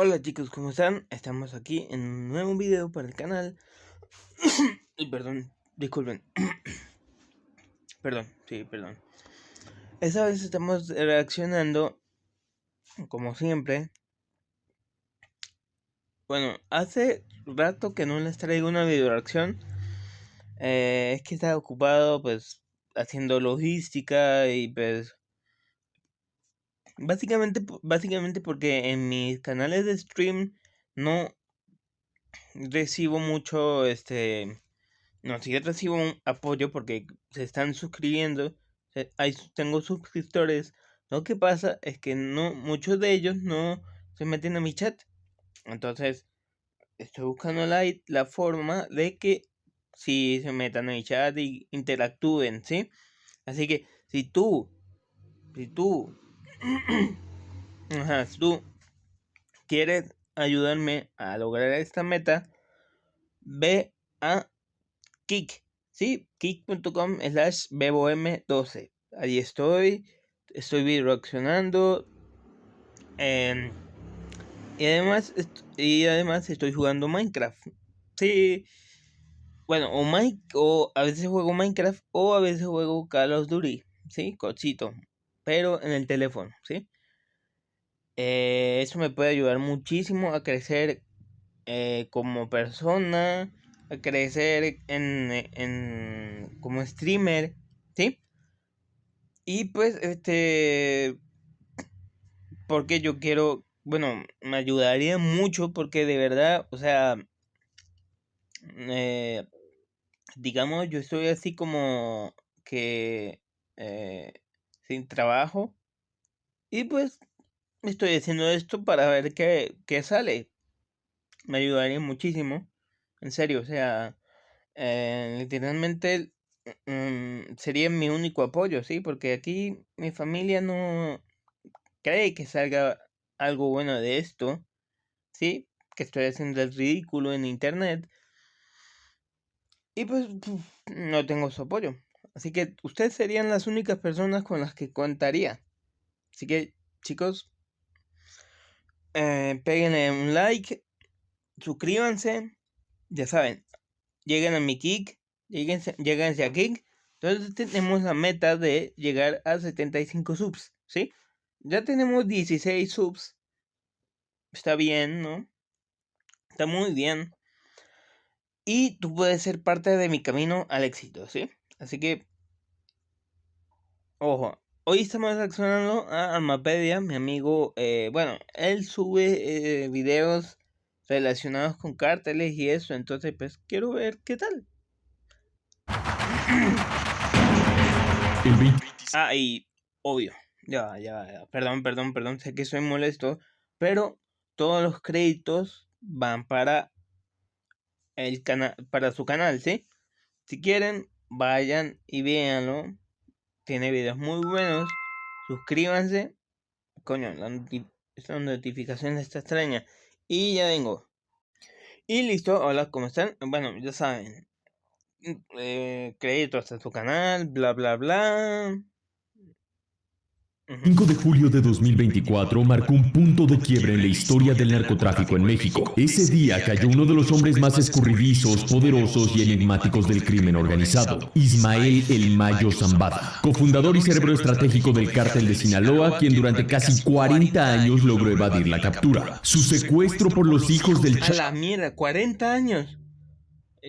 Hola chicos, ¿cómo están? Estamos aquí en un nuevo video para el canal. Y perdón, disculpen. Perdón. Esta vez estamos reaccionando, como siempre. Bueno, hace rato que no les traigo una video reacción. Es que estaba ocupado pues haciendo logística y pues básicamente porque en mis canales de stream no recibo mucho no, sí recibo un apoyo porque se están suscribiendo, tengo suscriptores. Lo que pasa es que no, muchos de ellos no se meten a mi chat. Entonces, estoy buscando la forma de que si se metan a mi chat y interactúen, ¿sí? Así que si tú, si tú quieres ayudarme a lograr esta meta, ve a Kik, ¿sí? Kik.com/bebom12. Ahí estoy reaccionando. Y además estoy jugando Minecraft. Sí, bueno, o a veces juego Minecraft o a veces juego Call of Duty, ¿sí? Cochito, pero en el teléfono, ¿sí? Eso me puede ayudar muchísimo a crecer como persona, a crecer como streamer, ¿sí? Y pues, porque yo quiero, bueno, me ayudaría mucho porque de verdad, o sea, eh, digamos, yo estoy así como que sin trabajo y pues estoy haciendo esto para ver qué sale. Me ayudaría muchísimo, en serio, o sea, literalmente sería mi único apoyo, ¿sí? Porque aquí mi familia no cree que salga algo bueno de esto, ¿sí? Que estoy haciendo el ridículo en internet y pues no tengo su apoyo. Así que ustedes serían las únicas personas con las que contaría. Así que, chicos, péguenle un like, suscríbanse, ya saben, lleguen a mi Kik, lléguense a Kik. Entonces tenemos la meta de llegar a 75 subs, ¿sí? Ya tenemos 16 subs. Está bien, ¿no? Está muy bien. Y tú puedes ser parte de mi camino al éxito, ¿sí? Así que, ojo, hoy estamos reaccionando a Almapedia, mi amigo. Bueno, él sube videos relacionados con cárteles y eso, entonces pues quiero ver qué tal. Y obvio, perdón, sé que soy molesto, pero todos los créditos van para el canal, para su canal, ¿sí? Si quieren, vayan y véanlo. Tiene videos muy buenos. Suscríbanse. Coño, esta notificación está extraña. Y ya vengo. Y listo, hola, ¿cómo están? Bueno, ya saben. Créditos a su canal, bla, bla, bla. 5 de julio de 2024 marcó un punto de quiebre en la historia del narcotráfico en México. Ese día cayó uno de los hombres más escurridizos, poderosos y enigmáticos del crimen organizado, Ismael El Mayo Zambada, cofundador y cerebro estratégico del cártel de Sinaloa, quien durante casi 40 años logró evadir la captura. Su secuestro por los hijos del A la mierda, 40 años.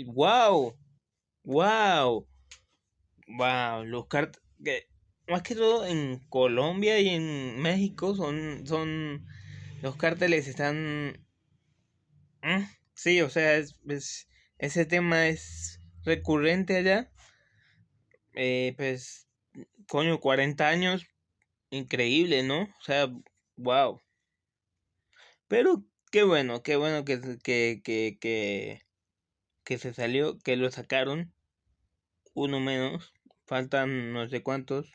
Wow, wow, wow. Los cárteles, más que todo en Colombia y en México, son los cárteles están. Sí, o sea, ese tema es recurrente allá. Pues, coño, 40 años, increíble, ¿no? O sea, wow. Pero qué bueno que se salió, que lo sacaron. Uno menos, faltan no sé cuántos.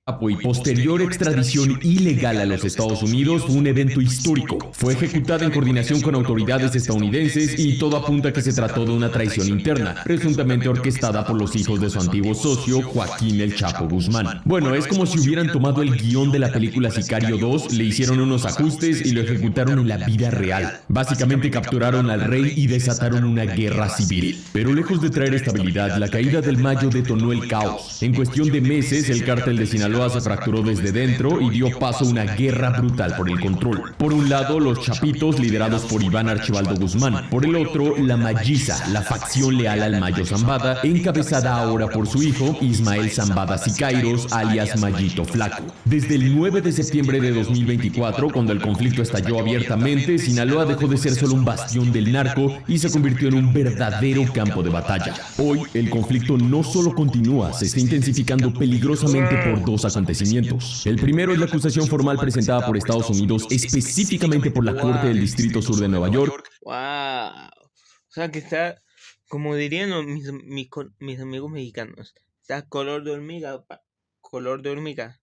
y posterior extradición ilegal a los Estados Unidos fue un evento histórico. Fue ejecutada en coordinación con autoridades estadounidenses y todo apunta a que se trató de una traición interna, presuntamente orquestada por los hijos de su antiguo socio, Joaquín El Chapo Guzmán. Bueno, es como si hubieran tomado el guión de la película Sicario 2, le hicieron unos ajustes y lo ejecutaron en la vida real. Básicamente capturaron al rey y desataron una guerra civil. Pero lejos de traer estabilidad, la caída del Mayo detonó el caos. En cuestión de meses, el cártel de Sinaloa se fracturó desde dentro y dio paso a una guerra brutal por el control. Por un lado, los Chapitos, liderados por Iván Archibaldo Guzmán. Por el otro, la Malliza, la facción leal al Mayo Zambada, encabezada ahora por su hijo, Ismael Zambada Siqueiros, alias Mayito Flaco. Desde el 9 de septiembre de 2024, cuando el conflicto estalló abiertamente, Sinaloa dejó de ser solo un bastión del narco y se convirtió en un verdadero campo de batalla. Hoy, el conflicto no solo continúa, se está intensificando peligrosamente por dos acontecimientos. El primero es la acusación formal presentada por Estados Unidos, específicamente por la Corte del Distrito Sur de Nueva York. ¡Wow! O sea que está, como dirían mis amigos mexicanos, está color de hormiga, color de hormiga.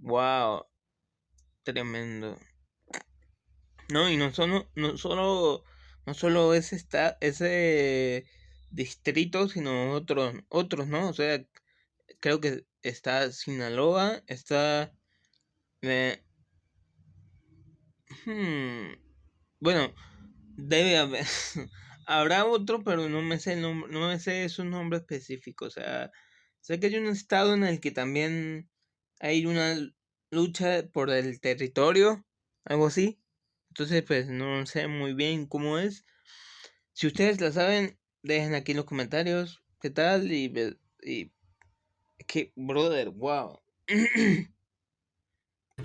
¡Wow! Tremendo. No, y no solo ese distrito, sino otros, ¿no? O sea, creo que está Sinaloa, está... bueno, debe haber... Habrá otro, pero no me sé el nombre, no me sé su nombre específico. O sea, sé que hay un estado en el que también hay una lucha por el territorio, algo así. Entonces, pues no sé muy bien cómo es. Si ustedes la saben, dejen aquí en los comentarios qué tal y que, brother, wow.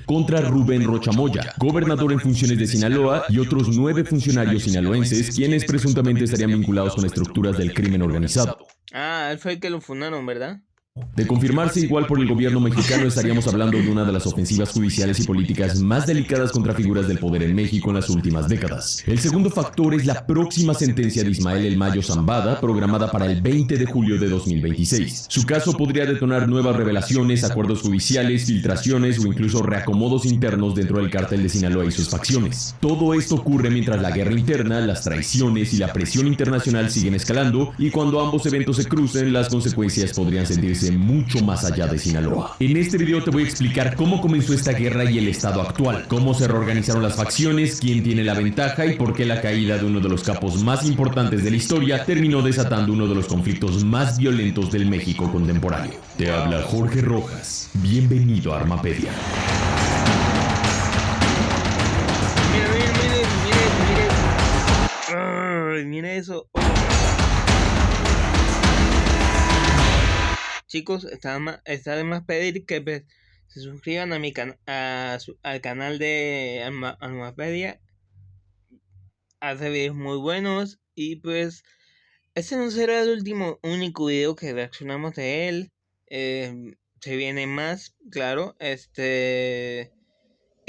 Contra Rubén Rocha Moya, gobernador en funciones de Sinaloa, y otros 9 funcionarios sinaloenses, quienes presuntamente estarían vinculados con estructuras del crimen organizado. Ah, él fue el que lo fundaron, ¿verdad? De confirmarse igual por el gobierno mexicano, estaríamos hablando de una de las ofensivas judiciales y políticas más delicadas contra figuras del poder en México en las últimas décadas. El segundo factor es la próxima sentencia de Ismael El Mayo Zambada, programada para el 20 de julio de 2026. Su caso podría detonar nuevas revelaciones, acuerdos judiciales, filtraciones o incluso reacomodos internos dentro del cártel de Sinaloa y sus facciones. Todo esto ocurre mientras la guerra interna, las traiciones y la presión internacional siguen escalando, y cuando ambos eventos se crucen, las consecuencias podrían sentirse mucho más allá de Sinaloa. En este video te voy a explicar cómo comenzó esta guerra y el estado actual, cómo se reorganizaron las facciones, quién tiene la ventaja y por qué la caída de uno de los capos más importantes de la historia terminó desatando uno de los conflictos más violentos del México contemporáneo. Te habla Jorge Rojas. Bienvenido a Armapedia. Mire eso. Chicos, está de más pedir que pues, se suscriban a al canal de Armapedia. Hace videos muy buenos y pues este no será el único video que reaccionamos de él. Se viene más, claro. Y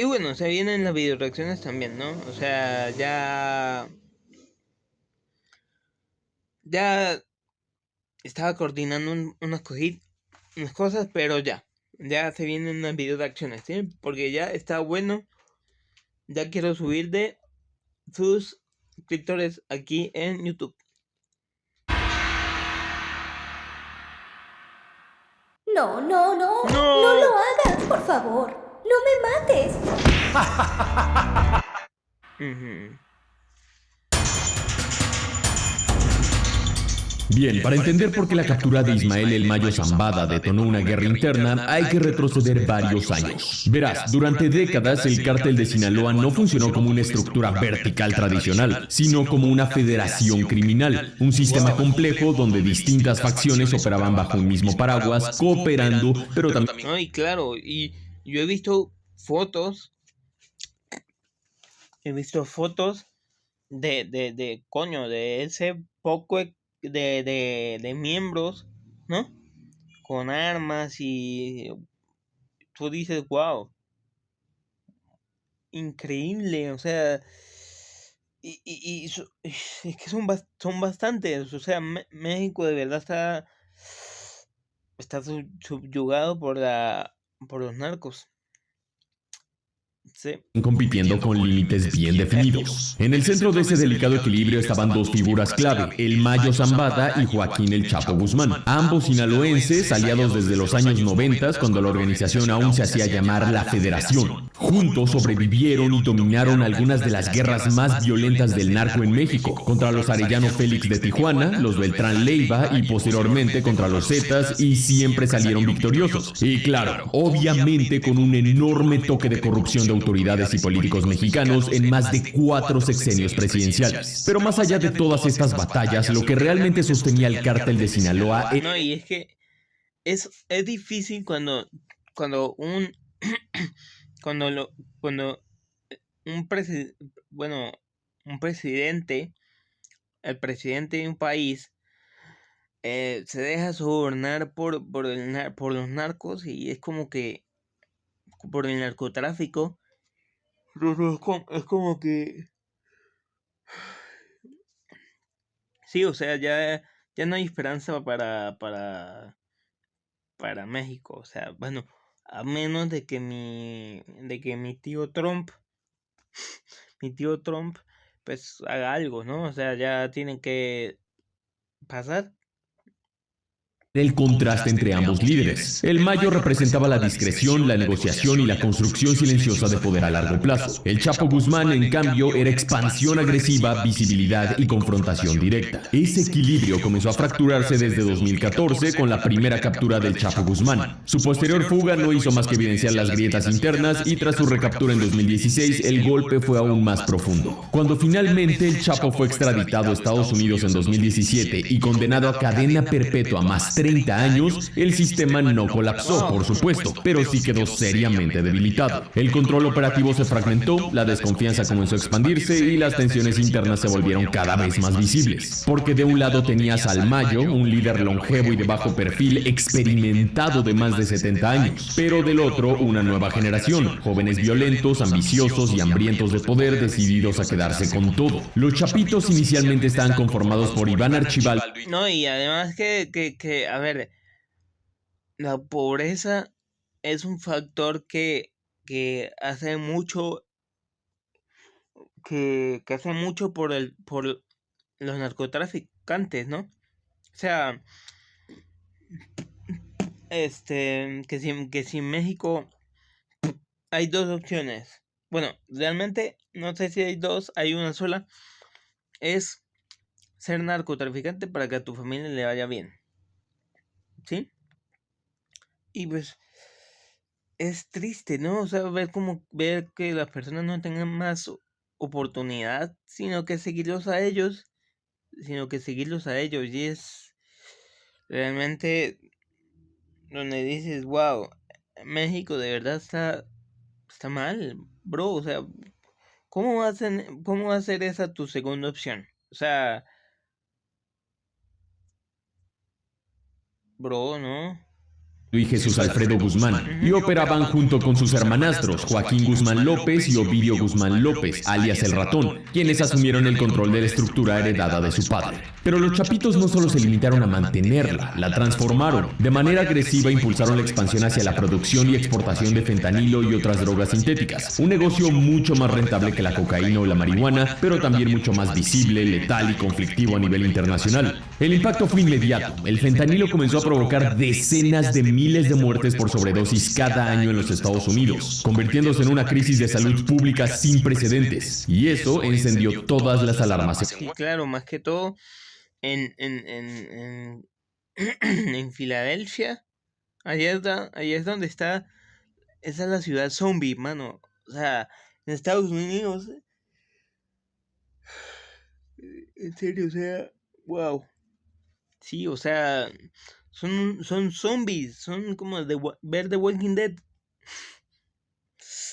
bueno, se vienen las video reacciones también, ¿no? O sea, ya estaba coordinando unas cosas, pero ya se vienen unas video reacciones, ¿sí? Porque ya está bueno. Ya quiero subir de suscriptores aquí en YouTube. No lo hagas, por favor. No me mates. Bien, para entender por qué la captura de Ismael El Mayo Zambada detonó una guerra interna, hay que retroceder varios años. Verás, durante décadas el cártel de Sinaloa no funcionó como una estructura vertical tradicional, sino como una federación criminal, un sistema complejo donde distintas facciones operaban bajo un mismo paraguas, cooperando, pero también... No, y claro, y yo he visto fotos de ese poco de miembros, ¿no? Con armas y tú dices, wow, increíble, o sea, es que son bastantes, o sea, México de verdad está subyugado por la los narcos. Sí. Compitiendo con límites bien definidos. En el centro de ese delicado equilibrio estaban dos figuras clave, el Mayo Zambada y Joaquín El Chapo Guzmán, ambos sinaloenses, aliados desde los años 90, cuando la organización aún se hacía llamar La Federación. Juntos sobrevivieron y dominaron algunas de las guerras más violentas del narco en México, contra los Arellano Félix de Tijuana, los Beltrán Leiva y posteriormente contra los Zetas, y siempre salieron victoriosos. Y claro, obviamente con un enorme toque de corrupción de autoridades y políticos mexicanos en más de 4 sexenios presidenciales. Pero más allá de todas estas batallas, lo que realmente sostenía el cártel de Sinaloa... No, y es que es difícil cuando un... cuando un presidente, el presidente de un país, se deja sobornar por los narcos, y es como que por el narcotráfico. Es como que sí, o sea, ya no hay esperanza para México. O sea, bueno, a menos de que mi tío Trump pues haga algo, ¿no? O sea, ya tienen que pasar. El contraste entre ambos líderes. El Mayo representaba la discreción, la negociación y la construcción silenciosa de poder a largo plazo. El Chapo Guzmán, en cambio, era expansión agresiva, visibilidad y confrontación directa. Ese equilibrio comenzó a fracturarse desde 2014 con la primera captura del Chapo Guzmán. Su posterior fuga no hizo más que evidenciar las grietas internas, y tras su recaptura en 2016, el golpe fue aún más profundo. Cuando finalmente el Chapo fue extraditado a Estados Unidos en 2017 y condenado a cadena perpetua más 30 años, el sistema no colapsó, por supuesto, pero sí quedó seriamente debilitado. El control operativo se fragmentó, la desconfianza comenzó a expandirse y las tensiones internas se volvieron cada vez más visibles. Porque de un lado tenías al Mayo, un líder longevo y de bajo perfil, experimentado de más de 70 años, pero del otro una nueva generación, jóvenes violentos, ambiciosos y hambrientos de poder, decididos a quedarse con todo. Los chapitos inicialmente estaban conformados por Iván Archibaldo. No, y además a ver, la pobreza es un factor que hace mucho por los narcotraficantes, ¿no? O sea, que si en México hay dos opciones. Bueno, realmente no sé si hay dos, hay una sola. Es ser narcotraficante para que a tu familia le vaya bien, ¿sí? Y pues es triste, ¿no? O sea, ver que las personas no tengan más oportunidad, sino que seguirlos a ellos. Y es realmente donde dices, wow, México de verdad está mal, bro. O sea, ¿cómo va a ser esa tu segunda opción? O sea, bro, ¿no? Y Jesús Alfredo Guzmán, y operaban junto con sus hermanastros Joaquín Guzmán López y Ovidio Guzmán López, alias El Ratón, quienes asumieron el control de la estructura heredada de su padre. Pero los chapitos no solo se limitaron a mantenerla, la transformaron. De manera agresiva impulsaron la expansión hacia la producción y exportación de fentanilo y otras drogas sintéticas, un negocio mucho más rentable que la cocaína o la marihuana, pero también mucho más visible, letal y conflictivo a nivel internacional. El impacto fue inmediato. El fentanilo comenzó a provocar decenas de miles de muertes por sobredosis cada año en los Estados Unidos, convirtiéndose en una crisis de salud pública sin precedentes. Y eso encendió todas las alarmas. Sí, claro, más que todo en Filadelfia. Ahí es donde está. Esa es la ciudad zombie, mano. O sea, en Estados Unidos. En serio, o sea, wow. Sí, o sea, son zombies, son como ver The Walking Dead.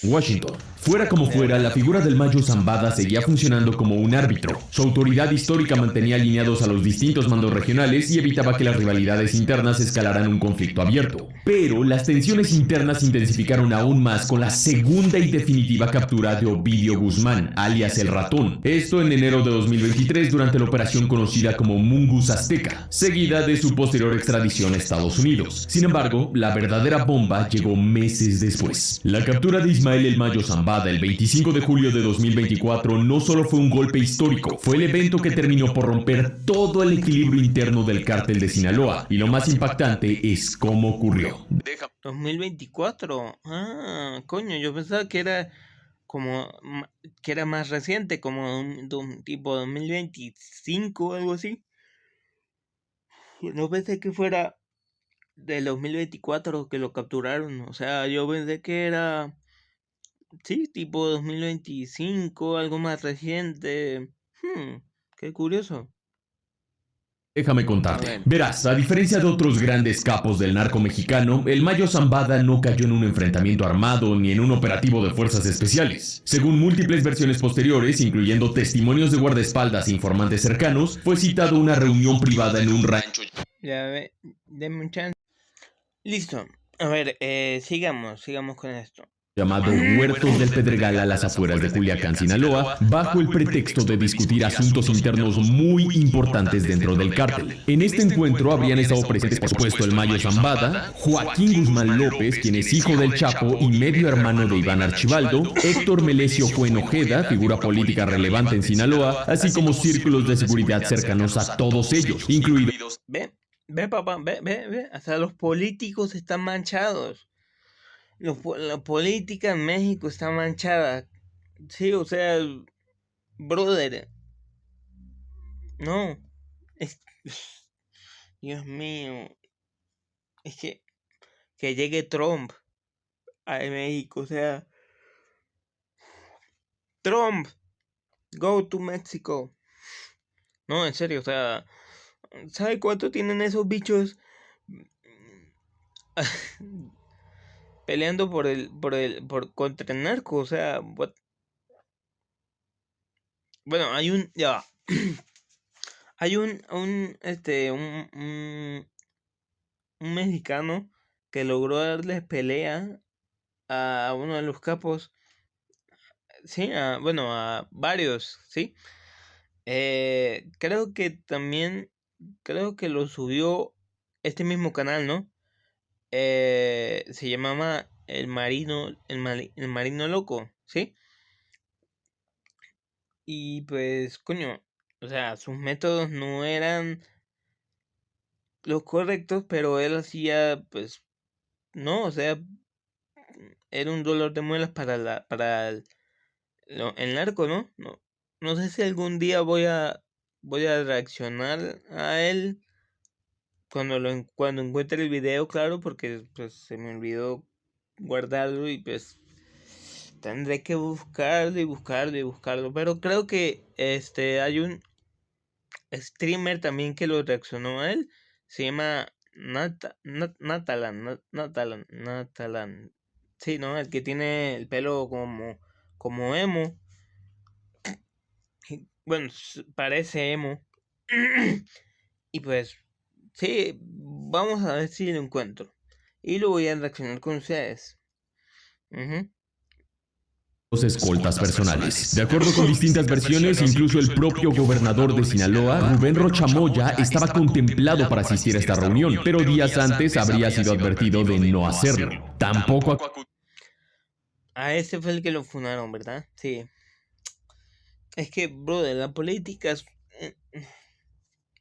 Washington. Fuera como fuera, la figura del Mayo Zambada seguía funcionando como un árbitro. Su autoridad histórica mantenía alineados a los distintos mandos regionales y evitaba que las rivalidades internas escalaran un conflicto abierto. Pero las tensiones internas se intensificaron aún más con la segunda y definitiva captura de Ovidio Guzmán, alias El Ratón. Esto en enero de 2023 durante la operación conocida como Mungus Azteca, seguida de su posterior extradición a Estados Unidos. Sin embargo, la verdadera bomba llegó meses después. La captura de Ismael El Mayo Zambada el 25 de julio de 2024 no solo fue un golpe histórico, fue el evento que terminó por romper todo el equilibrio interno del cártel de Sinaloa, y lo más impactante es cómo ocurrió. 2024. Coño, yo pensaba que era más reciente, como un tipo 2025 o algo así. No pensé que fuera del 2024 que lo capturaron. O sea, yo pensé que era, sí, tipo 2025, algo más reciente. Qué curioso. Déjame contarte. Verás, a diferencia de otros grandes capos del narco mexicano, el Mayo Zambada no cayó en un enfrentamiento armado ni en un operativo de fuerzas especiales. Según múltiples versiones posteriores, incluyendo testimonios de guardaespaldas e informantes cercanos, fue citado una reunión privada en un rancho. Ya ve, denme un chance. Listo. A ver, sigamos con esto. Llamado Huertos del Pedregal a las afueras de Culiacán, Sinaloa, bajo el pretexto de discutir asuntos internos muy importantes dentro del cártel. En este encuentro habrían estado presentes, por supuesto, el Mayo Zambada, Joaquín Guzmán López, quien es hijo del Chapo y medio hermano de Iván Archibaldo, Héctor Melesio Cuen Ojeda, figura política relevante en Sinaloa, así como círculos de seguridad cercanos a todos ellos, incluidos... Ve, papá, ve, hasta los políticos están manchados. La política en México está manchada. Sí, o sea, brother. No. Dios mío. Es que llegue Trump a México, o sea. Trump, go to Mexico. No, en serio, o sea. ¿Sabe cuánto tienen esos bichos? Peleando contra el narco, o sea, bueno, hay un mexicano que logró darles pelea a uno de los capos, sí, a varios, sí. Creo que lo subió este mismo canal, ¿no? Se llamaba El Marino Loco, ¿sí? Y pues, coño, o sea, sus métodos no eran los correctos, pero él hacía, pues, no, o sea, era un dolor de muelas para el narco, ¿no? No sé si algún día voy a reaccionar a él cuando encuentre el video, claro, porque pues se me olvidó guardarlo y pues tendré que buscarlo, pero creo que hay un streamer también que lo reaccionó a él, se llama Natalan, sí, ¿no? El que tiene el pelo como emo, bueno, parece emo. Y pues sí, vamos a ver si lo encuentro y lo voy a reaccionar con ustedes. Los escoltas personales. De acuerdo con distintas versiones, incluso el propio gobernador de Sinaloa, Rubén Rocha Moya, estaba contemplado para asistir a esta reunión, pero días antes habría sido advertido de no hacerlo. Tampoco a ese fue el que lo funaron, ¿verdad? Sí. Es que, brother, la política es...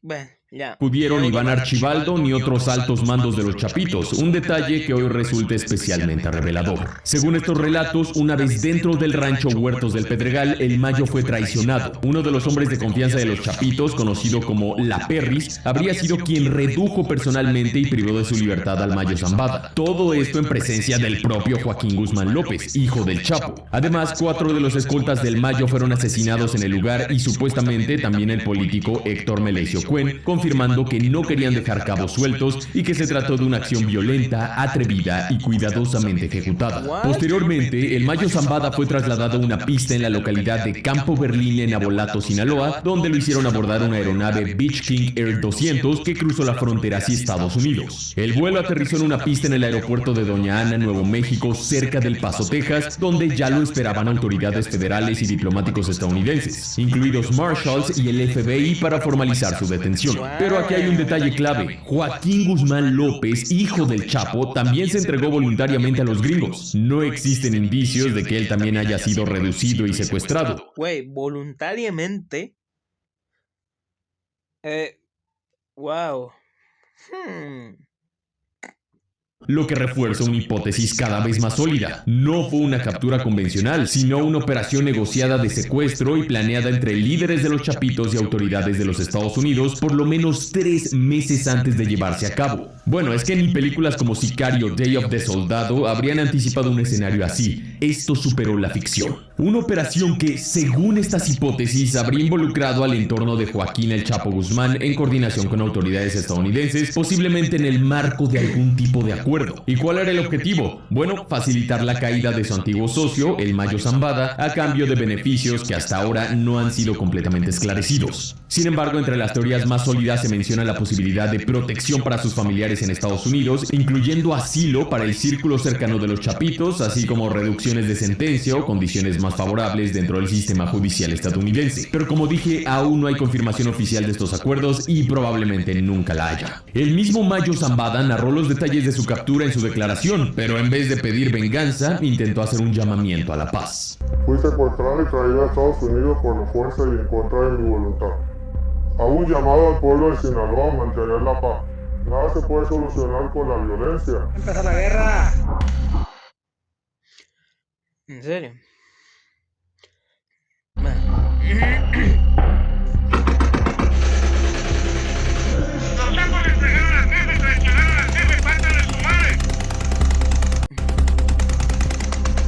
Bueno, ya. Acudieron Iván Archibaldo ni otros altos mandos de los Chapitos, un detalle que hoy resulta especialmente revelador. Según estos relatos, una vez dentro del rancho Huertos del Pedregal, el Mayo fue traicionado. Uno de los hombres de confianza de los Chapitos, conocido como La Perris, habría sido quien redujo personalmente y privó de su libertad al Mayo Zambada. Todo esto en presencia del propio Joaquín Guzmán López, hijo del Chapo. Además, 4 de los escoltas del Mayo fueron asesinados en el lugar y supuestamente también el político Héctor Melesio Cuen, confirmando que no querían dejar cabos sueltos y que se trató de una acción violenta, atrevida y cuidadosamente ejecutada. Posteriormente, el Mayo Zambada fue trasladado a una pista en la localidad de Campo Berlín en Nabolato, Sinaloa, donde lo hicieron abordar una aeronave Beech King Air 200 que cruzó la frontera hacia Estados Unidos. El vuelo aterrizó en una pista en el aeropuerto de Doña Ana, Nuevo México, cerca del Paso, Texas, donde ya lo esperaban autoridades federales y diplomáticos estadounidenses, incluidos Marshalls y el FBI, para formalizar su detención. Pero aquí hay un detalle clave. Joaquín Guzmán López, hijo del Chapo, también se entregó voluntariamente a los gringos. No existen indicios de que él también haya sido reducido y secuestrado. Güey, voluntariamente. Wow. Lo que refuerza una hipótesis cada vez más sólida. No fue una captura convencional, sino una operación negociada de secuestro y planeada entre líderes de los Chapitos y autoridades de los Estados Unidos por lo menos 3 meses antes de llevarse a cabo. Bueno, es que ni películas como Sicario, Day of the Soldado habrían anticipado un escenario así. Esto superó la ficción. Una operación que, según estas hipótesis, habría involucrado al entorno de Joaquín El Chapo Guzmán en coordinación con autoridades estadounidenses, posiblemente en el marco de algún tipo de acuerdo. ¿Y cuál era el objetivo? Bueno, facilitar la caída de su antiguo socio, el Mayo Zambada, a cambio de beneficios que hasta ahora no han sido completamente esclarecidos. Sin embargo, entre las teorías más sólidas se menciona la posibilidad de protección para sus familiares en Estados Unidos, incluyendo asilo para el círculo cercano de los Chapitos, así como reducciones de sentencia o condiciones más favorables dentro del sistema judicial estadounidense. Pero como dije, aún no hay confirmación oficial de estos acuerdos y probablemente nunca la haya. El mismo Mayo Zambada narró los detalles de su captura en su declaración, pero en vez de pedir venganza, intentó hacer un llamamiento a la paz. Fui secuestrado y traído a Estados Unidos por la fuerza y en contra de mi voluntad. Hago un llamado al pueblo de Sinaloa a mantener la paz. Nada se puede solucionar con la violencia. ¡Empieza la guerra! ¿En serio?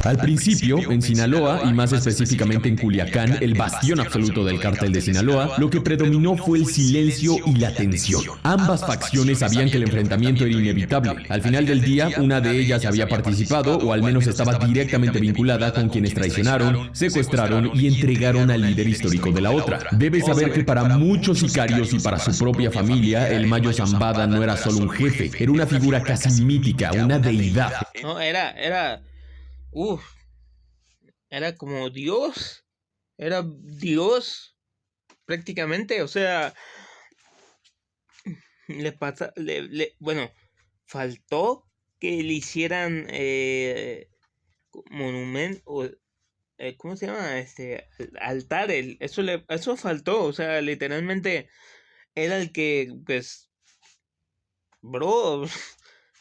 Al principio, en Sinaloa, y más específicamente en Culiacán, el bastión absoluto del cártel de Sinaloa, lo que predominó fue el silencio y la tensión. Ambas facciones sabían que el enfrentamiento era inevitable. Al final del día, una de ellas había participado, o al menos estaba directamente vinculada con quienes traicionaron, secuestraron y entregaron al líder histórico de la otra. Debes saber que para muchos sicarios y para su propia familia, el Mayo Zambada no era solo un jefe, era una figura casi mítica, una deidad. No, era como Dios. Era Dios, prácticamente. O sea, bueno, faltó que le hicieran monumento, ¿cómo se llama? Altar. Eso faltó. O sea, literalmente era el que, pues, bro,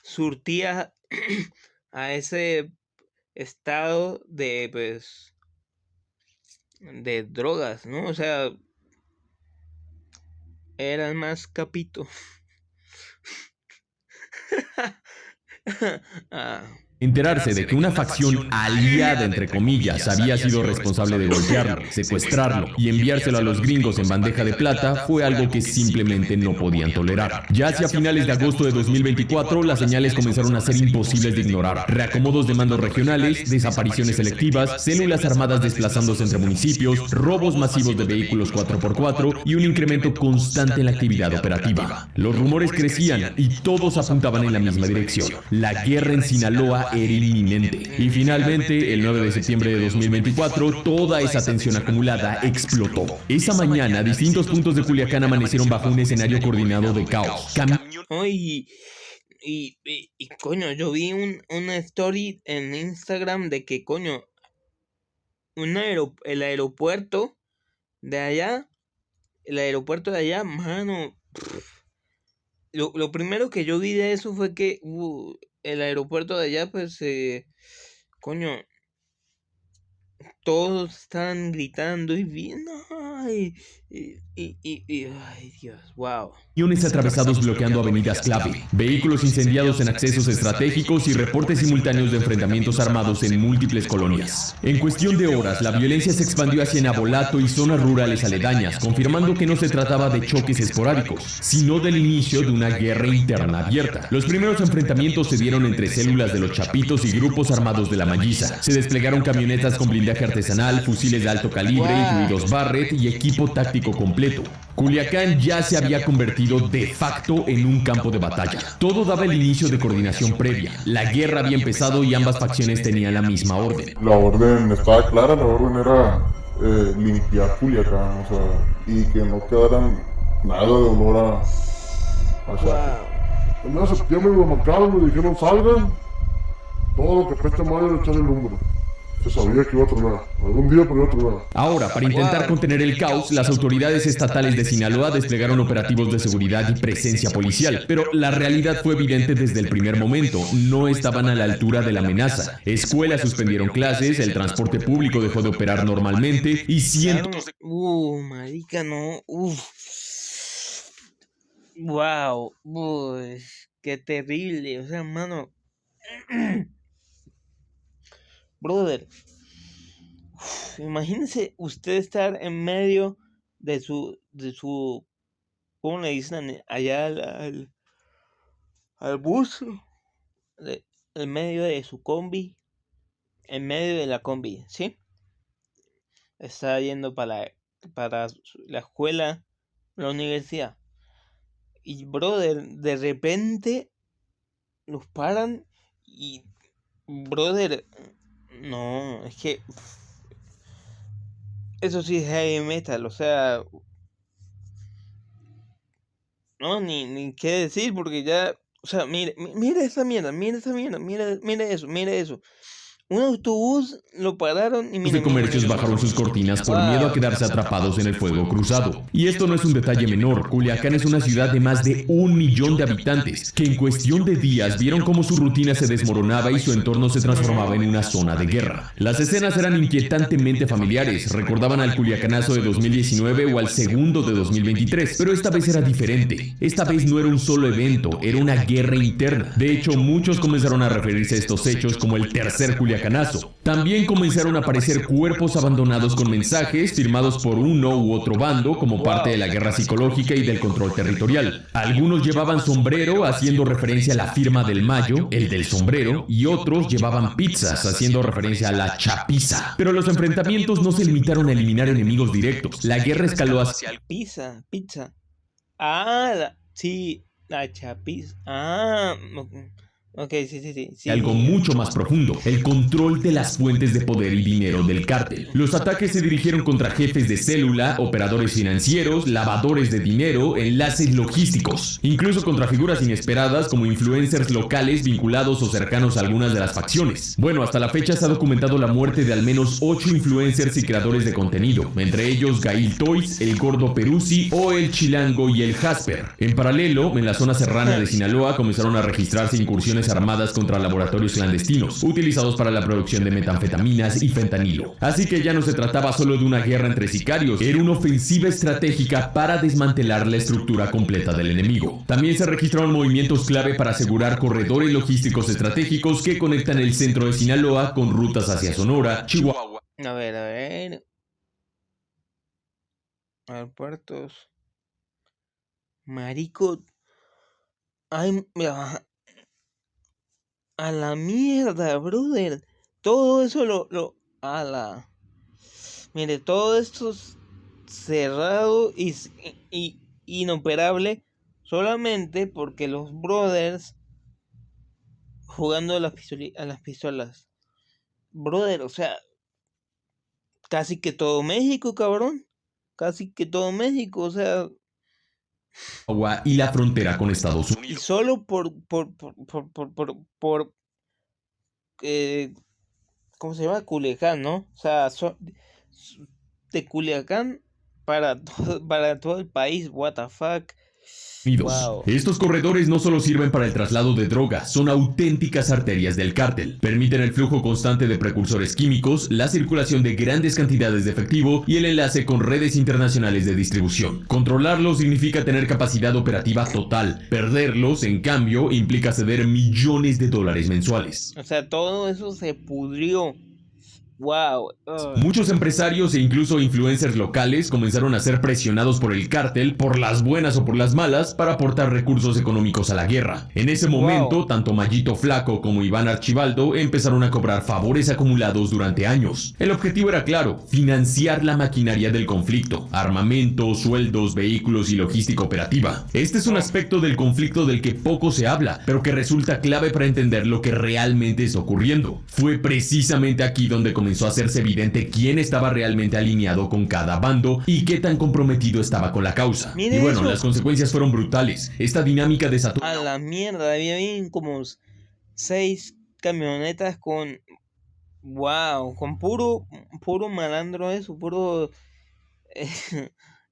surtía a ese estado de, pues, de drogas, ¿no? O sea, era el más capito. Enterarse de que una facción aliada, entre comillas, había sido responsable de golpearlo, secuestrarlo y enviárselo a los gringos en bandeja de plata fue algo que simplemente no podían tolerar. Ya hacia finales de agosto de 2024, las señales comenzaron a ser imposibles de ignorar. Reacomodos de mandos regionales, desapariciones selectivas, células armadas desplazándose entre municipios, robos masivos de vehículos 4x4 y un incremento constante en la actividad operativa. Los rumores crecían y todos apuntaban en la misma dirección. La guerra en Sinaloa era inminente. Y finalmente, el 9 de septiembre de 2024, toda esa tensión acumulada explotó. Esa mañana, distintos puntos de Culiacán amanecieron bajo un escenario coordinado de caos. Y coño, yo vi una story en Instagram de que, coño, el aeropuerto de allá, mano, lo primero que yo vi de eso fue que el aeropuerto de allá, pues, coño, todos estaban gritando y viendo, ay, ay, Dios, wow. Camiones atravesados bloqueando avenidas clave, vehículos incendiados en accesos estratégicos y reportes simultáneos de enfrentamientos armados en múltiples colonias. En cuestión de horas, la violencia se expandió hacia Nabolato y zonas rurales aledañas, confirmando que no se trataba de choques esporádicos, sino del inicio de una guerra interna abierta. Los primeros enfrentamientos se dieron entre células de los Chapitos y grupos armados de la Malliza. Se desplegaron camionetas con blindaje artesanal, fusiles de alto calibre, incluidos Barrett y equipo táctico completo. Culiacán ya se había convertido de facto en un campo de batalla. Todo daba el inicio de coordinación previa. La guerra había empezado y ambas facciones tenían la misma orden. La orden estaba clara, la orden era limpiar Culiacán, o sea, y que no quedaran nada de olor a sangre. El 9 de septiembre lo marcaron, me dijeron salgan, todo lo que peste mayo echarle el hombro. Se sabía que iba a tronar, algún día pero iba a tronar. Ahora, para intentar contener el caos, las autoridades estatales de Sinaloa desplegaron operativos de seguridad y presencia policial, pero la realidad fue evidente desde el primer momento, no estaban a la altura de la amenaza. Escuelas suspendieron clases, el transporte público dejó de operar normalmente y cientos de... marica, no, wow, qué terrible, o sea, mano... Brother, imagínese usted estar en medio de su, ¿cómo le dicen allá al bus? En medio de su combi, en medio de la combi, ¿sí? Está yendo para la escuela, la universidad. Y brother, de repente los paran y, brother... No, es que eso sí es heavy metal, o sea, no, ni qué decir, porque ya, o sea, mira esa mierda, mira eso. Un autobús lo pararon y Los de comercios bajaron sus cortinas por miedo a quedarse atrapados en el fuego cruzado. Y esto no es un detalle menor. Culiacán es una ciudad de más de 1 millón de habitantes, que en cuestión de días vieron cómo su rutina se desmoronaba y su entorno se transformaba en una zona de guerra. Las escenas eran inquietantemente familiares, recordaban al Culiacanazo de 2019 o al segundo de 2023, pero esta vez era diferente. Esta vez no era un solo evento, era una guerra interna. De hecho, muchos comenzaron a referirse a estos hechos como el tercer Culiacanazo. También comenzaron a aparecer cuerpos abandonados con mensajes firmados por uno u otro bando como parte de la guerra psicológica y del control territorial. Algunos llevaban sombrero haciendo referencia a la firma del Mayo, el del sombrero, y otros llevaban pizzas haciendo referencia a la chapiza. Pero los enfrentamientos no se limitaron a eliminar enemigos directos. La guerra escaló hacia el... Pizza. Sí, la chapiza. Ok, sí. Algo mucho más profundo, el control de las fuentes de poder y dinero del cártel. Los ataques se dirigieron contra jefes de célula, operadores financieros, lavadores de dinero, enlaces logísticos, incluso contra figuras inesperadas como influencers locales vinculados o cercanos a algunas de las facciones. Bueno, hasta la fecha se ha documentado la muerte de al menos 8 influencers y creadores de contenido, entre ellos Gail Toys, el Gordo Peruzzi o el Chilango y el Jasper. En paralelo, en la zona serrana de Sinaloa comenzaron a registrarse incursiones armadas contra laboratorios clandestinos, utilizados para la producción de metanfetaminas y fentanilo. Así que ya no se trataba solo de una guerra entre sicarios, era una ofensiva estratégica para desmantelar la estructura completa del enemigo. También se registraron movimientos clave para asegurar corredores logísticos estratégicos que conectan el centro de Sinaloa con rutas hacia Sonora, Chihuahua. A ver. Aeropuertos. Marico. Ay, a la mierda, brother. Todo eso Mire, todo esto es cerrado y inoperable solamente porque los brothers jugando a las pistolas. Brother, o sea, casi que todo México, cabrón. Casi que todo México, o sea... Y la frontera con Estados Unidos. Y solo por ¿cómo se llama? Culiacán, ¿no? O sea, de Culiacán para todo el país, what the fuck. Wow. Estos corredores no solo sirven para el traslado de droga, son auténticas arterias del cártel. Permiten el flujo constante de precursores químicos, la circulación de grandes cantidades de efectivo y el enlace con redes internacionales de distribución. Controlarlos significa tener capacidad operativa total. Perderlos, en cambio, implica ceder millones de dólares mensuales. O sea, todo eso se pudrió. Wow. Muchos empresarios e incluso influencers locales comenzaron a ser presionados por el cártel, por las buenas o por las malas, para aportar recursos económicos a la guerra. En ese momento, tanto Mayito Flaco como Iván Archibaldo empezaron a cobrar favores acumulados durante años. El objetivo era claro: financiar la maquinaria del conflicto, armamento, sueldos, vehículos y logística operativa. Este es un aspecto del conflicto del que poco se habla, pero que resulta clave para entender lo que realmente está ocurriendo. Fue precisamente aquí donde comenzó a hacerse evidente quién estaba realmente alineado con cada bando y qué tan comprometido estaba con la causa. Mire y bueno, eso. las consecuencias fueron brutales. Esta dinámica desató... A la mierda, había bien como 6 camionetas con... Wow, con puro malandro eso, puro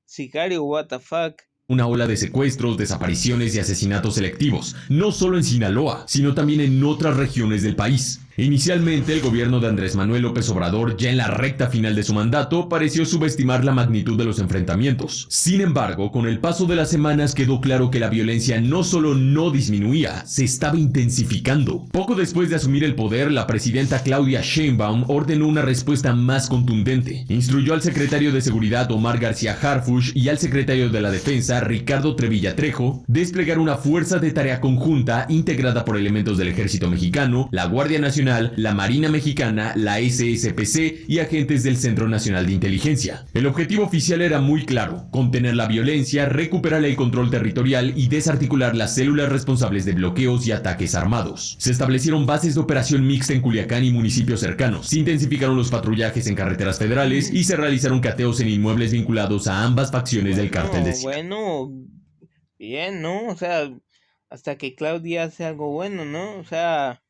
sicario, what the fuck. Una ola de secuestros, desapariciones y asesinatos selectivos, no solo en Sinaloa, sino también en otras regiones del país. Inicialmente, el gobierno de Andrés Manuel López Obrador, ya en la recta final de su mandato, pareció subestimar la magnitud de los enfrentamientos. Sin embargo, con el paso de las semanas quedó claro que la violencia no solo no disminuía, se estaba intensificando. Poco después de asumir el poder, la presidenta Claudia Sheinbaum ordenó una respuesta más contundente. Instruyó al secretario de Seguridad Omar García Harfuch y al secretario de la Defensa Ricardo Trevilla Trejo desplegar una fuerza de tarea conjunta integrada por elementos del Ejército Mexicano, la Guardia Nacional, la Marina Mexicana, la SSPC y agentes del Centro Nacional de Inteligencia. El objetivo oficial era muy claro: contener la violencia, recuperar el control territorial y desarticular las células responsables de bloqueos y ataques armados. Se establecieron bases de operación mixta en Culiacán y municipios cercanos, se intensificaron los patrullajes en carreteras federales y se realizaron cateos en inmuebles vinculados a ambas facciones del cártel de Sinaloa. Bueno, bien, ¿no? O sea, hasta que Claudia hace algo bueno, ¿no? O sea...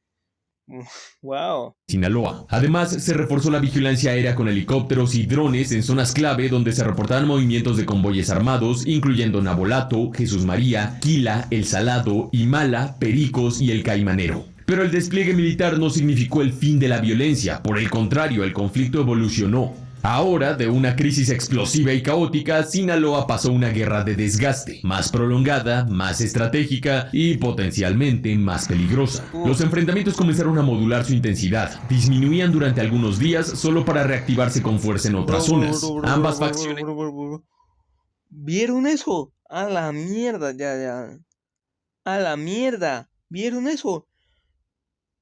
Wow. Sinaloa. Además, se reforzó la vigilancia aérea con helicópteros y drones en zonas clave donde se reportaban movimientos de convoyes armados, incluyendo Nabolato, Jesús María, Quila, El Salado, Imala, Pericos y El Caimanero. Pero el despliegue militar no significó el fin de la violencia, por el contrario, el conflicto evolucionó. Ahora, de una crisis explosiva y caótica, Sinaloa pasó a una guerra de desgaste, más prolongada, más estratégica y potencialmente más peligrosa. Los enfrentamientos comenzaron a modular su intensidad, disminuían durante algunos días solo para reactivarse con fuerza en otras zonas. Ambas facciones... ¿Vieron eso? A la mierda, ya. A la mierda. ¿Vieron eso?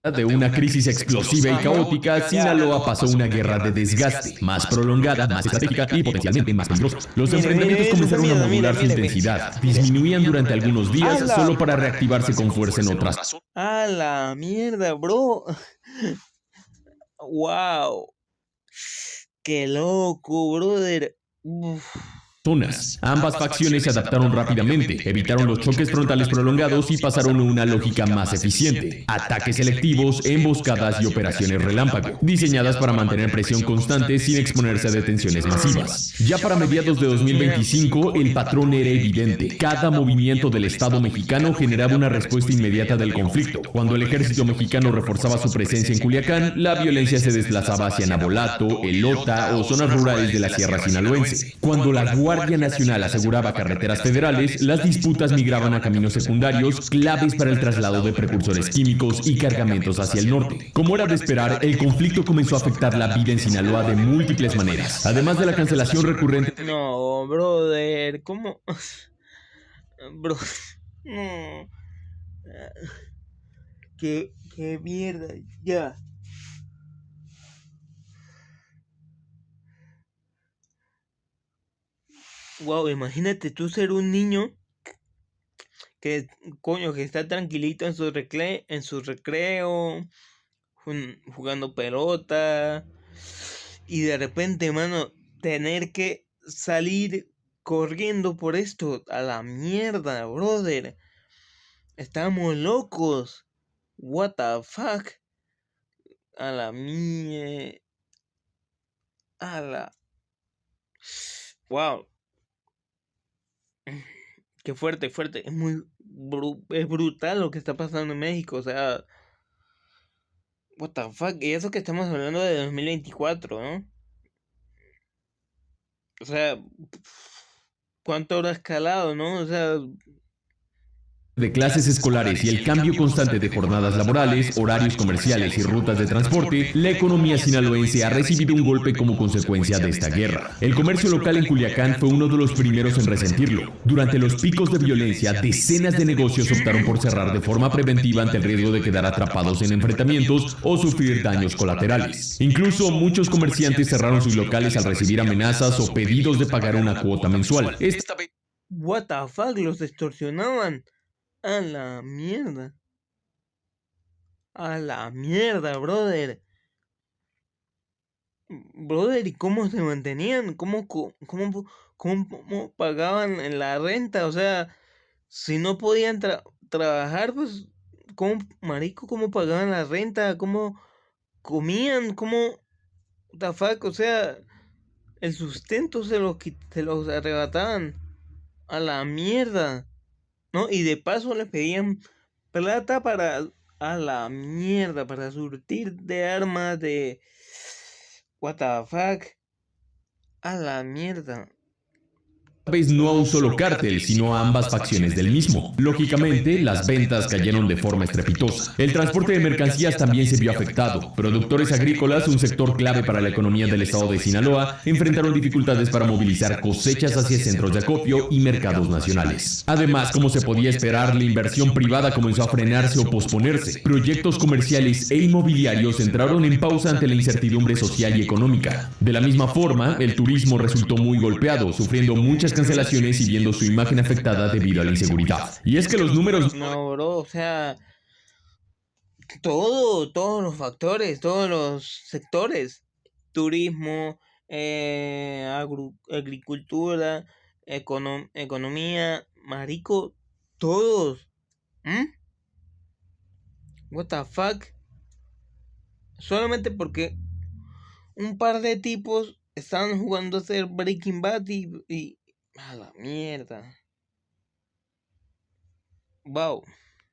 De una crisis explosiva y caótica, Sinaloa pasó a una guerra de desgaste, más prolongada, más estratégica y potencialmente más peligrosa. Los enfrentamientos comenzaron a modular su intensidad, disminuían durante algunos días solo para reactivarse con fuerza en otras zonas. A la mierda, bro. Wow. Qué loco, brother. Uf. Ambas facciones se adaptaron rápidamente, evitaron los choques frontales prolongados y pasaron a una lógica más eficiente: ataques selectivos, emboscadas y operaciones relámpago, diseñadas para mantener presión constante sin exponerse a detenciones masivas. Ya para mediados de 2025, el patrón era evidente. Cada movimiento del Estado mexicano generaba una respuesta inmediata del conflicto. Cuando el ejército mexicano reforzaba su presencia en Culiacán, la violencia se desplazaba hacia Nabolato, Elota o zonas rurales de la Sierra Sinaloense. Cuando la Guardia Nacional aseguraba carreteras federales, las disputas migraban a caminos secundarios claves para el traslado de precursores químicos y cargamentos hacia el norte. Como era de esperar, el conflicto comenzó a afectar la vida en Sinaloa de múltiples maneras, además de la cancelación recurrente. No, brother, ¿cómo? Bro, no. Qué mierda, ya. Wow, imagínate tú ser un niño que, coño, que está tranquilito en su recreo, jugando pelota, y de repente, mano, tener que salir corriendo por esto. A la mierda, brother. Estamos locos. What the fuck. A la mierda. A la... Wow. Qué fuerte, fuerte. Es brutal lo que está pasando en México. O sea, what the fuck. Y eso que estamos hablando de 2024, ¿no? O sea, ¿cuánto habrá escalado, no? O sea, de clases escolares y el cambio constante de jornadas laborales, horarios comerciales y rutas de transporte, la economía sinaloense ha recibido un golpe como consecuencia de esta guerra. El comercio local en Culiacán fue uno de los primeros en resentirlo. Durante los picos de violencia, decenas de negocios optaron por cerrar de forma preventiva ante el riesgo de quedar atrapados en enfrentamientos o sufrir daños colaterales. Incluso muchos comerciantes cerraron sus locales al recibir amenazas o pedidos de pagar una cuota mensual. what the fuck, los extorsionaban. A la mierda. A la mierda, brother. Brother, ¿y cómo se mantenían? ¿Cómo pagaban en la renta? O sea, si no podían trabajar, pues, ¿cómo pagaban la renta? ¿Cómo comían? The fuck? O sea, el sustento se los arrebataban. A la mierda. ¿No? Y de paso le pedían plata a la mierda, para surtir de armas, de... What the fuck? A la mierda. Vez no a un solo cártel, sino a ambas facciones del mismo. Lógicamente, las ventas cayeron de forma estrepitosa. El transporte de mercancías también se vio afectado. Productores agrícolas, un sector clave para la economía del estado de Sinaloa, enfrentaron dificultades para movilizar cosechas hacia centros de acopio y mercados nacionales. Además, como se podía esperar, la inversión privada comenzó a frenarse o posponerse. Proyectos comerciales e inmobiliarios entraron en pausa ante la incertidumbre social y económica. De la misma forma, el turismo resultó muy golpeado, sufriendo muchas cancelaciones y viendo su imagen afectada debido a la inseguridad. Y es que los números... No, bro, o sea, todos los factores, todos los sectores, turismo, agricultura, economía, marico, todos. What the fuck? Solamente porque un par de tipos estaban jugando a hacer Breaking Bad y a la mierda. Wow.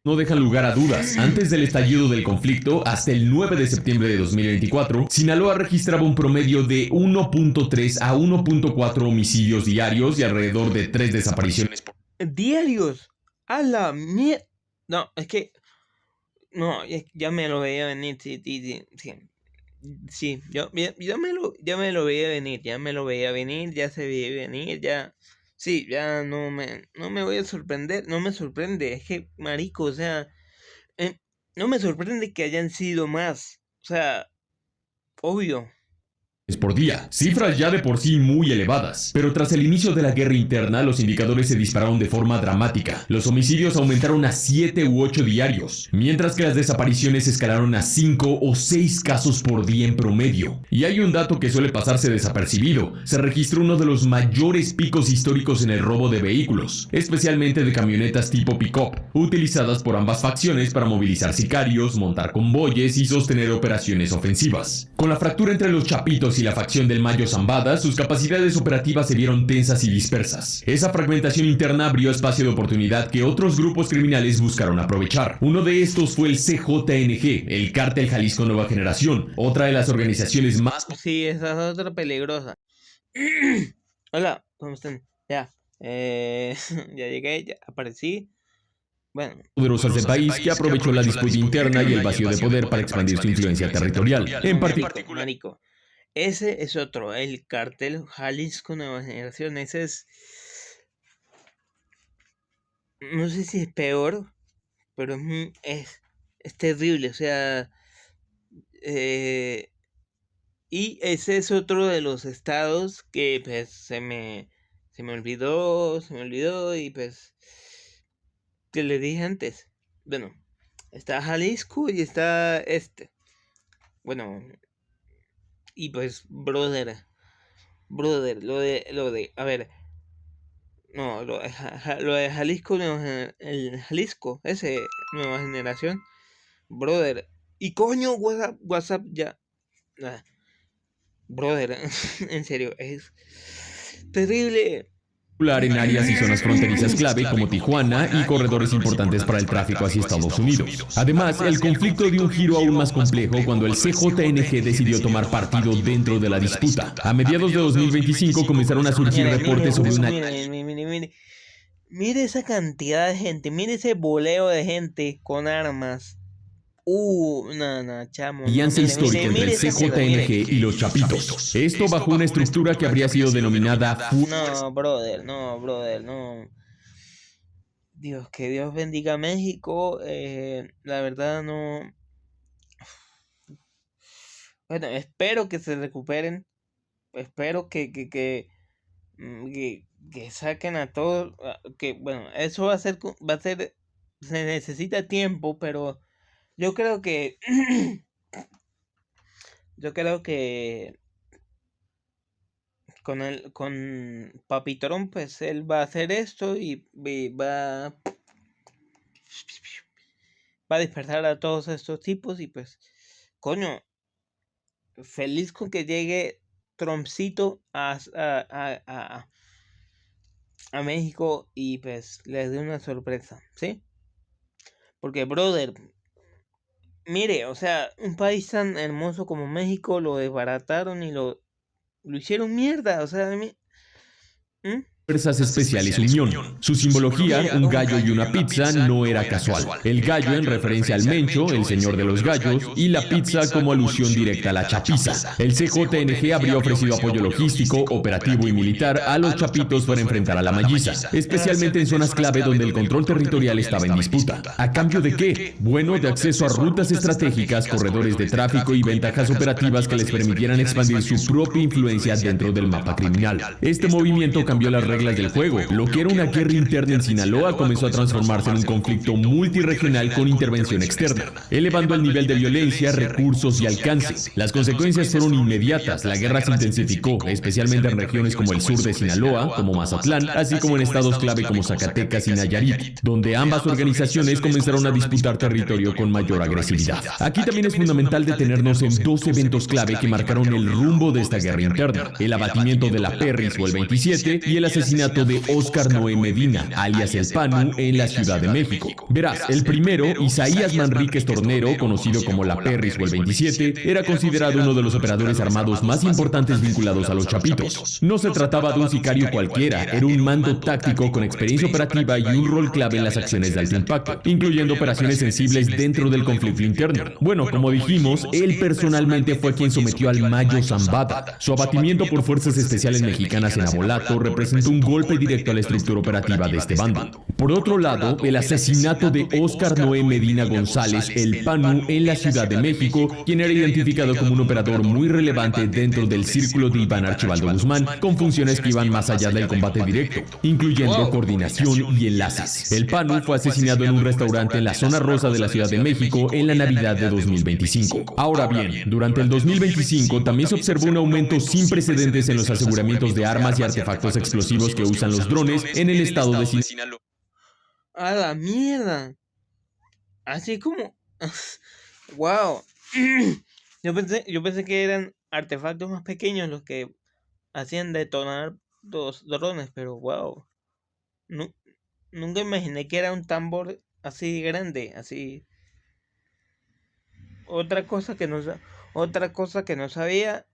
no dejan lugar a dudas. Antes del estallido del conflicto, hasta el 9 de septiembre de 2024, Sinaloa registraba un promedio de 1.3 a 1.4 homicidios diarios y alrededor de 3 desapariciones por... ¿Diarios? A la mierda. No, es que... No, ya me lo veía venir, sí. Sí, ya me lo veía venir, ya se veía venir, ya... Sí, ya no me voy a sorprender, no me sorprende, es que, marico, o sea, no me sorprende que hayan sido más, o sea, obvio. por día, cifras ya de por sí muy elevadas. Pero tras el inicio de la guerra interna, los indicadores se dispararon de forma dramática. Los homicidios aumentaron a 7 u 8 diarios, mientras que las desapariciones escalaron a 5 o 6 casos por día en promedio. Y hay un dato que suele pasarse desapercibido. Se registró uno de los mayores picos históricos en el robo de vehículos, especialmente de camionetas tipo pick-up, utilizadas por ambas facciones para movilizar sicarios, montar convoyes y sostener operaciones ofensivas. Con la fractura entre los chapitos y la facción del Mayo Zambada, sus capacidades operativas se vieron tensas y dispersas. Esa fragmentación interna abrió espacio de oportunidad que otros grupos criminales buscaron aprovechar. Uno de estos fue el CJNG, el Cártel Jalisco Nueva Generación, otra de las organizaciones más... Sí, esa es otra peligrosa. Hola, ¿cómo están? Ya, ya llegué, ya aparecí. Bueno, poderosas del país que aprovechó la disputa interna y el vacío de poder para expandir su influencia territorial. En particular, marico, ese es otro, el Cártel Jalisco Nueva Generación. Ese es, no sé si es peor, pero es terrible, o sea, y ese es otro de los estados que pues se me olvidó y pues que le dije antes. Bueno, está Jalisco y está bueno, y pues brother, lo de, a ver, no, lo de Jalisco, el Jalisco, ese Nueva Generación, brother, y coño, WhatsApp ya, brother, en serio, es terrible. en áreas y zonas fronterizas clave como Tijuana y corredores importantes para el tráfico hacia Estados Unidos. Además, el conflicto dio un giro aún más complejo cuando el CJNG decidió tomar partido dentro de la disputa. A mediados de 2025 comenzaron a surgir reportes sobre una... Mire esa cantidad de gente, mire ese boleo de gente con armas. Chamo. Alianza histórica entre el CJNG y los Chapitos. Esto bajo una estructura que habría sido denominada... No, brother. Dios, que Dios bendiga a México. La verdad no... Bueno, espero que se recuperen. Espero que saquen a todos. Que bueno, eso va a ser... Se necesita tiempo, pero... Yo creo que con Papitrón, pues él va a hacer esto y va a despertar a todos estos tipos y pues, coño, feliz con que llegue Trumpcito a México y pues les dé una sorpresa, ¿sí? Porque, brother, mire, o sea, un país tan hermoso como México lo desbarataron y lo hicieron mierda, o sea, Fuerzas Especiales Unión. Su simbología, un gallo y una pizza, no era casual. El gallo en referencia al Mencho, el señor de los gallos, y la pizza como alusión directa a la chapiza. El CJNG habría ofrecido apoyo logístico, operativo y militar a los chapitos para enfrentar a la malliza, especialmente en zonas clave donde el control territorial estaba en disputa. ¿A cambio de qué? Bueno, de acceso a rutas estratégicas, corredores de tráfico y ventajas operativas que les permitieran expandir su propia influencia dentro del mapa criminal. Este movimiento cambió las reglas del juego. Lo que era una guerra interna en Sinaloa comenzó a transformarse en un conflicto multirregional con intervención externa, elevando el nivel de violencia, recursos y alcance. Las consecuencias fueron inmediatas. La guerra se intensificó, especialmente en regiones como el sur de Sinaloa, como Mazatlán, así como en estados clave como Zacatecas y Nayarit, donde ambas organizaciones comenzaron a disputar territorio con mayor agresividad. Aquí también es fundamental detenernos en dos eventos clave que marcaron el rumbo de esta guerra interna: el abatimiento de la Perris o el 27 y el asesinato de Óscar Noé Medina, alias el Panu, en la Ciudad de México. Verás, el primero, Isaías Manríquez Tornero, conocido como la Perris o el 27, era considerado uno de los operadores armados más importantes vinculados a los chapitos. No se trataba de un sicario cualquiera, era un mando táctico con experiencia operativa y un rol clave en las acciones de alto impacto, incluyendo operaciones sensibles dentro del conflicto interno. Bueno, como dijimos, él personalmente fue quien sometió al Mayo Zambada. Su abatimiento por fuerzas especiales mexicanas en Abolato representó un golpe directo a la estructura operativa de este bando. Por otro lado, el asesinato de Óscar Noé Medina González, el Panu, en la Ciudad de México, quien era identificado como un operador muy relevante dentro del círculo de Iván Archibaldo Guzmán, con funciones que iban más allá del combate directo, incluyendo coordinación y enlaces. El Panu fue asesinado en un restaurante en la zona rosa de la Ciudad de México en la Navidad de 2025. Ahora bien, durante el 2025 también se observó un aumento sin precedentes en los aseguramientos de armas y artefactos explosivos que usan los drones en el estado de Sinaloa. ¡A la mierda! Así como... ¡Wow! Yo pensé que eran artefactos más pequeños los que hacían detonar los drones, pero ¡wow! Nunca imaginé que era un tambor así grande, así... Otra cosa que no sabía...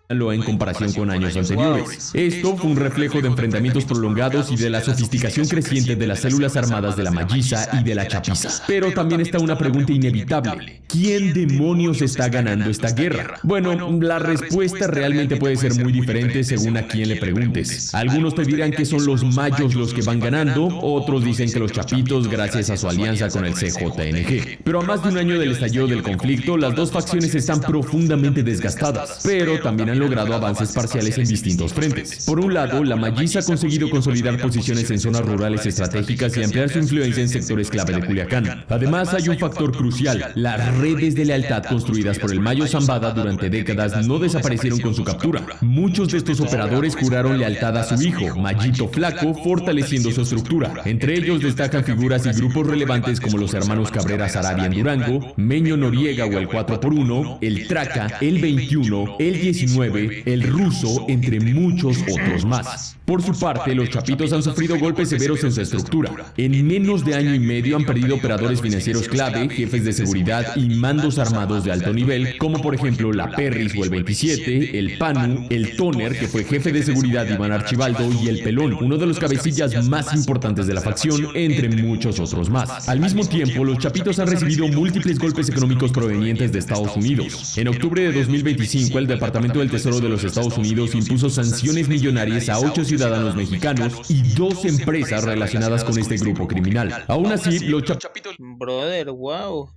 en comparación con años anteriores. Esto fue un reflejo de enfrentamientos prolongados y de la sofisticación creciente de las células armadas de la malliza y de la chapiza. Pero también está una pregunta inevitable: ¿quién demonios está ganando esta guerra? Bueno, la respuesta realmente puede ser muy diferente según a quién le preguntes. Algunos te dirán que son los mayos los que van ganando, otros dicen que los chapitos gracias a su alianza con el CJNG. Pero a más de un año del estallido del conflicto, las dos facciones están profundamente desgastadas, pero también han logrado avances parciales en distintos frentes. Por un lado, la malliza ha conseguido consolidar posiciones en zonas rurales estratégicas y ampliar su influencia en sectores clave de Culiacán. Además, hay un factor crucial: las redes de lealtad construidas por el Mayo Zambada durante décadas no desaparecieron con su captura. Muchos de estos operadores juraron lealtad a su hijo, Mayito Flaco, fortaleciendo su estructura. Entre ellos destacan figuras y grupos relevantes como los hermanos Cabrera Sarabia en Durango, Meño Noriega o el 4x1, el Traca, el 21, el 19 9, el ruso, entre muchos otros más. Por su parte, los chapitos han sufrido golpes severos en su estructura. En menos de año y medio han perdido operadores financieros clave, jefes de seguridad y mandos armados de alto nivel, como por ejemplo la Perris o el 27, el Panu, el Toner, que fue jefe de seguridad de Iván Archibaldo, y el Pelón, uno de los cabecillas más importantes de la facción, entre muchos otros más. Al mismo tiempo, los chapitos han recibido múltiples golpes económicos provenientes de Estados Unidos. En octubre de 2025, el Departamento del Tesoro de los Estados Unidos impuso sanciones millonarias a 8 ciudadanos mexicanos y 2 empresas relacionadas con este grupo criminal. Aún así, los chapitos... Brother, wow.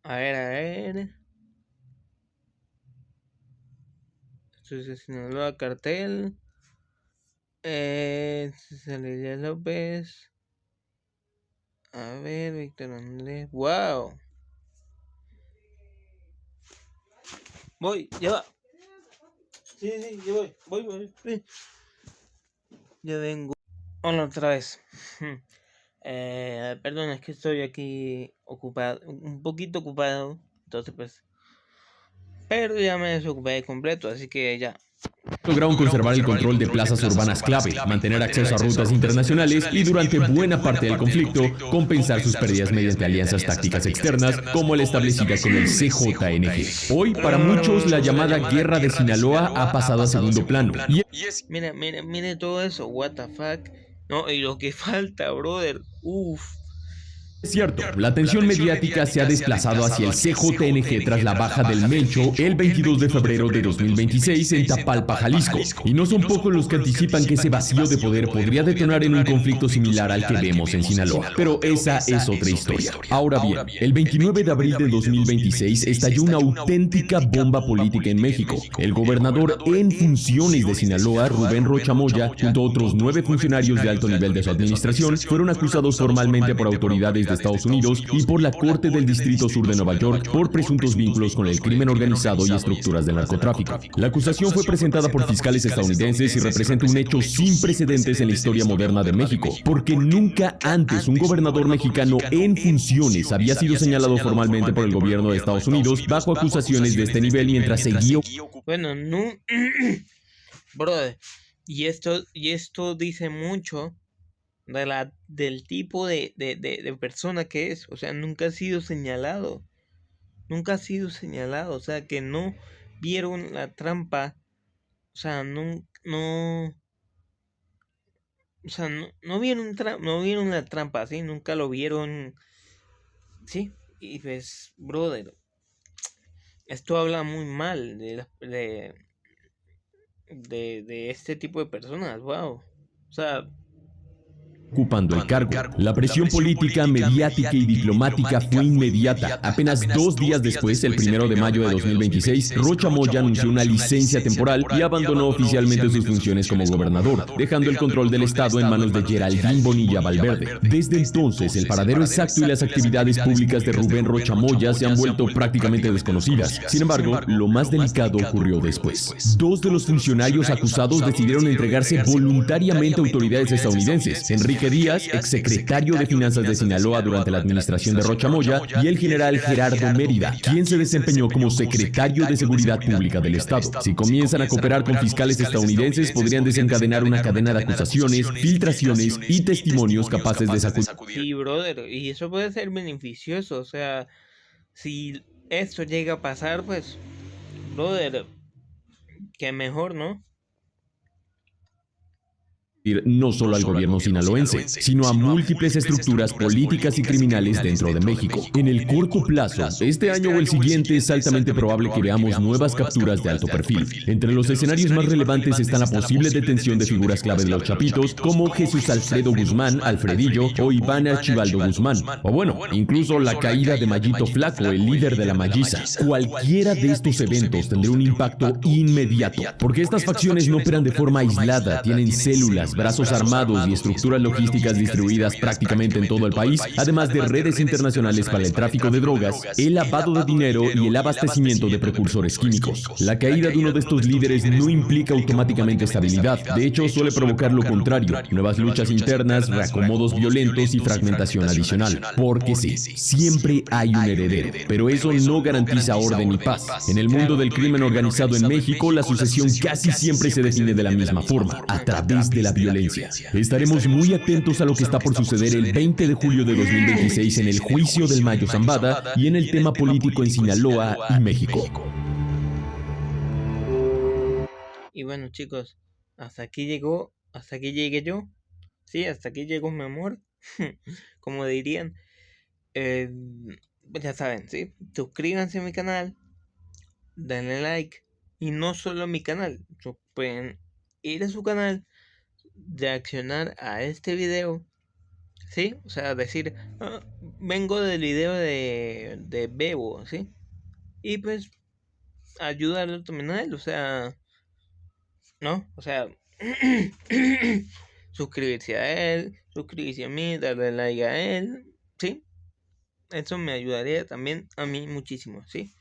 A ver. Esto es Sinaloa Cartel. Cecilia López. A ver, Víctor Andrés. Wow. Voy, ya va. Sí, ya voy. Sí. Ya vengo. Hola otra vez. Perdón, es que estoy aquí ocupado, un poquito ocupado, entonces pues, pero ya me desocupé completo, así que ya. Lograron conservar el control de plazas urbanas clave, mantener acceso a rutas internacionales y durante buena parte del conflicto compensar sus pérdidas mediante alianzas tácticas externas como la establecida con el CJNG. Hoy, para muchos, la llamada Guerra de Sinaloa ha pasado a segundo plano. Mire todo eso, what the fuck. No, y lo que falta, brother. Es cierto, la atención mediática se ha desplazado hacia el CJNG tras la baja del Mencho el 22 de febrero de 2026 en Tapalpa, Jalisco. Y no son pocos los que anticipan que ese vacío de poder podría detonar en un conflicto similar al que vemos en Sinaloa. Pero esa es otra historia. Ahora bien, el 29 de abril de 2026 estalló una auténtica bomba política en México. El gobernador en funciones de Sinaloa, Rubén Rocha Moya, junto a otros 9 funcionarios de alto nivel de su administración, fueron acusados formalmente por autoridades de Estados Unidos y por la Corte del Distrito Sur de Nueva York por presuntos vínculos con el crimen organizado y estructuras del narcotráfico. La acusación fue presentada por fiscales estadounidenses y representa un hecho sin precedentes en la historia moderna de México, porque nunca antes un gobernador mexicano en funciones había sido señalado formalmente por el gobierno de Estados Unidos bajo acusaciones de este nivel mientras seguía... Bueno, no... Brother, y esto dice mucho del tipo de persona que es. O sea, nunca ha sido señalado, o sea, que no vieron la trampa, o sea, no vieron la trampa, ¿sí? Nunca lo vieron, ¿sí? Y pues, brother, esto habla muy mal de este tipo de personas, wow, o sea... ocupando el cargo. La presión política, mediática y diplomática fue inmediata. Apenas 2 días después, el 1 de mayo de 2026, Rocha Moya anunció una licencia temporal y abandonó oficialmente sus funciones como gobernador, dejando el control del estado en manos de Geraldine Bonilla Valverde. Desde entonces, el paradero exacto y las actividades públicas de Rubén Rocha Moya se han vuelto prácticamente desconocidas. Sin embargo, lo más delicado ocurrió después. 2 de los funcionarios acusados decidieron entregarse voluntariamente a autoridades estadounidenses: Enrique Díaz, exsecretario de Finanzas de Sinaloa durante la administración de Rocha Moya, y el general Gerardo Mérida, quien se desempeñó como secretario de Seguridad Pública del Estado. Si comienzan a cooperar con fiscales estadounidenses, podrían desencadenar una cadena de acusaciones, filtraciones y testimonios capaces de sacudir. Sí, brother, y eso puede ser beneficioso, o sea, si esto llega a pasar, pues, brother, que mejor, ¿no? No solo al gobierno sinaloense, sino a múltiples estructuras políticas y criminales dentro de México. En el corto plazo, este año o el siguiente, es altamente probable que veamos nuevas capturas de alto perfil. Entre los escenarios más relevantes están la posible detención de figuras clave de los chapitos, como Jesús Alfredo Guzmán, Alfredillo, o Iván Archibaldo Guzmán. O bueno, incluso la caída de Mayito Flaco, el líder de la Malliza. Cualquiera de estos eventos tendrá un impacto inmediato, porque estas facciones no operan de forma aislada, tienen células, brazos armados y estructuras logísticas distribuidas prácticamente en todo el país, además de redes internacionales para el tráfico de drogas, el lavado de dinero y el abastecimiento de precursores químicos. La caída de uno de estos líderes no implica automáticamente estabilidad, de hecho suele provocar lo contrario, nuevas luchas internas, reacomodos violentos y fragmentación adicional. Porque sí, siempre hay un heredero, pero eso no garantiza orden y paz. En el mundo del crimen organizado en México, la sucesión casi siempre se define de la misma forma, a través de la violencia. Estaremos muy atentos a lo que está por suceder el 20 de julio de 2026 en el juicio del Mayo Zambada y en el tema político en Sinaloa y México. Y bueno, chicos, hasta aquí llegué yo. Sí, hasta aquí llegó mi amor. Como dirían. Pues ya saben, ¿sí? Suscríbanse a mi canal. Denle like. Y no solo a mi canal. Pueden ir a su canal. Reaccionar a este video. ¿Sí? O sea, decir, vengo del video de Bebo, ¿sí? Y pues ayudarlo también a él. O sea, ¿no? O sea, suscribirse a él, suscribirse a mí, darle like a él, ¿sí? Eso me ayudaría también a mí muchísimo, ¿sí?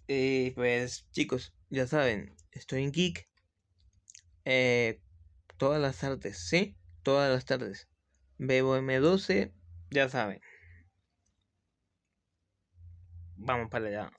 Y pues, chicos, ya saben, estoy en Geek todas las tardes, ¿sí? Todas las tardes. Bebo M12, ya saben. Vamos para allá.